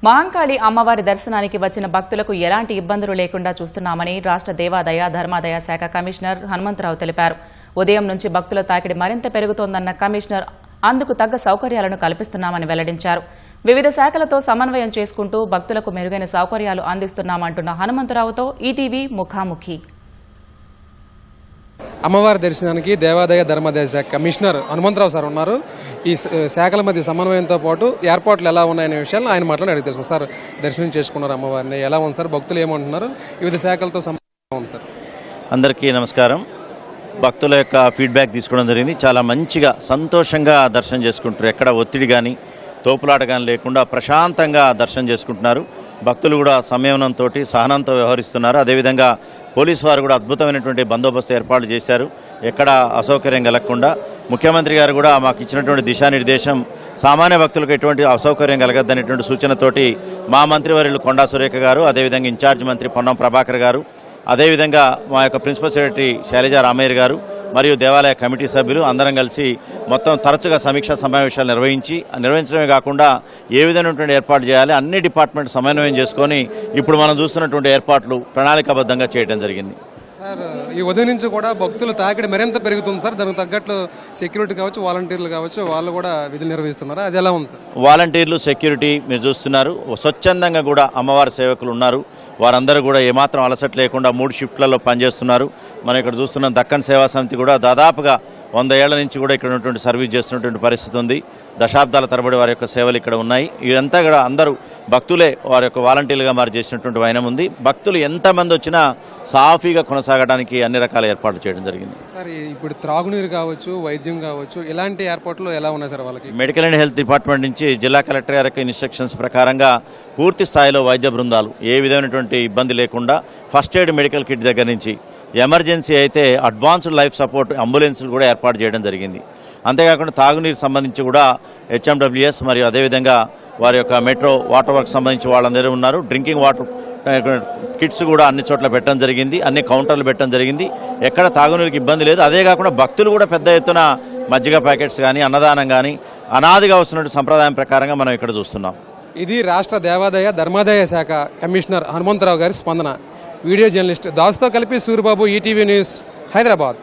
మహంకాళి అమ్మవారి దర్శనానికి వచ్చిన భక్తులకు ఎలాంటి ఇబ్బందులు లేకుండా చూస్తున్నామని రాష్ట్ర దేవాదాయ ధర్మాదాయ శాఖ కమిషనర్ హనుమంతరావు తెలిపారు. ఉదయం నుంచి భక్తుల తాకిడి మరింత పెరుగుతోందన్న కమిషనర్ అందుకు తగ్గ సౌకర్యాలను కల్పిస్తున్నామని వెల్లడించారు. వివిధ శాఖలతో సమన్వయం చేసుకుంటూ భక్తులకు మెరుగైన సౌకర్యాలు అందిస్తున్నామంటున్న హనుమంతరావుతో ఈటీవీ ముఖాముఖి. అమ్మవారి దర్శనానికి దేవాదాయ ధర్మాదాయ శాఖ కమిషనర్ హనుమంతరావు సార్ ఉన్నారు. ఈ శాఖల మధ్య సమన్వయంతో పాటు ఏర్పాట్లు ఎలా ఉన్నాయనే విషయాలు ఆయన మాట్లాడి అడిగి తెలుసు. సార్ దర్శనం చేసుకున్నారు అమ్మవారిని, ఎలా ఉంది సార్? భక్తులు ఏమంటున్నారు? వివిధ శాఖలతో సమన్వయం ఉంది సార్. అందరికీ నమస్కారం. భక్తుల యొక్క ఫీడ్బ్యాక్ తీసుకోవడం జరిగింది. చాలా మంచిగా సంతోషంగా దర్శనం చేసుకుంటారు. ఎక్కడ ఒత్తిడి కానీ తోపులాట కానీ లేకుండా ప్రశాంతంగా దర్శనం చేసుకుంటున్నారు. భక్తులు కూడా సంయమనంతో సహనంతో వ్యవహరిస్తున్నారు. అదేవిధంగా పోలీసు వారు కూడా అద్భుతమైనటువంటి బందోబస్తు ఏర్పాటు చేశారు. ఎక్కడ అసౌకర్యం కలగకుండా ముఖ్యమంత్రి గారు కూడా మాకు ఇచ్చినటువంటి దిశానిర్దేశం సామాన్య భక్తులకు ఎటువంటి అసౌకర్యం కలగద్దనేటువంటి సూచనతోటి మా మంత్రివర్యులు కొండా సురేఖ గారు, అదేవిధంగా ఇన్ఛార్జ్ మంత్రి పొన్నం ప్రభాకర్ గారు, అదేవిధంగా మా యొక్క ప్రిన్సిపల్ సెక్రటరీ శైలజా రామయ్య గారు మరియు దేవాలయ కమిటీ సభ్యులు అందరం కలిసి మొత్తం తరచుగా సమీక్షా సమావేశాలు నిర్వహించడమే కాకుండా ఏ విధమైనటువంటి ఏర్పాటు చేయాలి అన్ని డిపార్ట్మెంట్ సమన్వయం చేసుకొని ఇప్పుడు మనం చూస్తున్నటువంటి ఏర్పాట్లు ప్రణాళికాబద్ధంగా చేయడం జరిగింది. సార్, ఈ ఉదయం నుంచి కూడా భక్తులు తాకిడి మరింత పెరుగుతుంది సార్. దానికి తగ్గట్లు సెక్యూరిటీ కావచ్చు, వాలంటీర్లు కావచ్చు, వాళ్ళు కూడా విధులు నిర్వహిస్తున్నారు. అది ఎలా ఉంది సార్? వాలంటీర్లు, సెక్యూరిటీ మీరు చూస్తున్నారు. స్వచ్ఛందంగా కూడా అమ్మవారి సేవకులు ఉన్నారు. వారందరూ కూడా ఏమాత్రం అలసట లేకుండా 3 షిఫ్ట్లలో పనిచేస్తున్నారు. మనం ఇక్కడ చూస్తున్న దక్కన్ సేవా సమితి కూడా దాదాపుగా 100 ఏళ్ల నుంచి కూడా ఇక్కడ ఉన్నటువంటి సర్వీస్ చేస్తున్నటువంటి పరిస్థితి ఉంది. దశాబ్దాల తరబడి వారి యొక్క సేవలు ఇక్కడ ఉన్నాయి. ఇదంతా కూడా అందరూ భక్తులే వారి యొక్క వాలంటీర్లుగా మారి చేసినటువంటి వైనం ఉంది. భక్తులు ఎంతమంది వచ్చినా సాఫీగా కొనసాగడానికి అన్ని రకాల ఏర్పాట్లు చేయడం జరిగింది. సార్, ఇప్పుడు త్రాగునీరు కావచ్చు, వైద్యం కావచ్చు, ఇలాంటి ఏర్పాట్లు ఎలా ఉన్నాయి సార్? వాళ్ళకి మెడికల్ అండ్ హెల్త్ డిపార్ట్మెంట్ నుంచి జిల్లా కలెక్టర్ గారి ఇన్స్ట్రక్షన్స్ ప్రకారంగా పూర్తి స్థాయిలో వైద్య బృందాలు ఏ విధమైనటువంటి ఇబ్బంది లేకుండా ఫస్ట్ ఎయిడ్ మెడికల్ కిట్ దగ్గర నుంచి ఎమర్జెన్సీ అయితే అడ్వాన్స్డ్ లైఫ్ సపోర్ట్ అంబులెన్స్లు కూడా ఏర్పాటు చేయడం జరిగింది. అంతేకాకుండా తాగునీరు సంబంధించి కూడా హెచ్ఎండబ్ల్యూఎస్ మరియు అదేవిధంగా వారి యొక్క మెట్రో వాటర్ వర్క్ సంబంధించి వాళ్ళందరూ ఉన్నారు. డ్రింకింగ్ వాటర్ కిట్స్ కూడా అన్ని చోట్ల పెట్టడం జరిగింది. అన్ని కౌంటర్లు పెట్టడం జరిగింది. ఎక్కడ తాగునీరుకి ఇబ్బంది లేదు. అదే కాకుండా భక్తులు కూడా పెద్ద ఎత్తున మజ్జిగ ప్యాకెట్స్ కానీ అన్నదానం కానీ అనాదిగా వస్తున్నటువంటి సంప్రదాయం ప్రకారంగా మనం ఇక్కడ చూస్తున్నాం. ఇది రాష్ట్ర దేవాదాయ ధర్మాదాయ శాఖ కమిషనర్ హనుమంతరావు గారి స్పందన. వీడియో జర్నలిస్ట్ దాస్తో కలిపి సూరిబాబు, ఈటీవీ న్యూస్, హైదరాబాద్.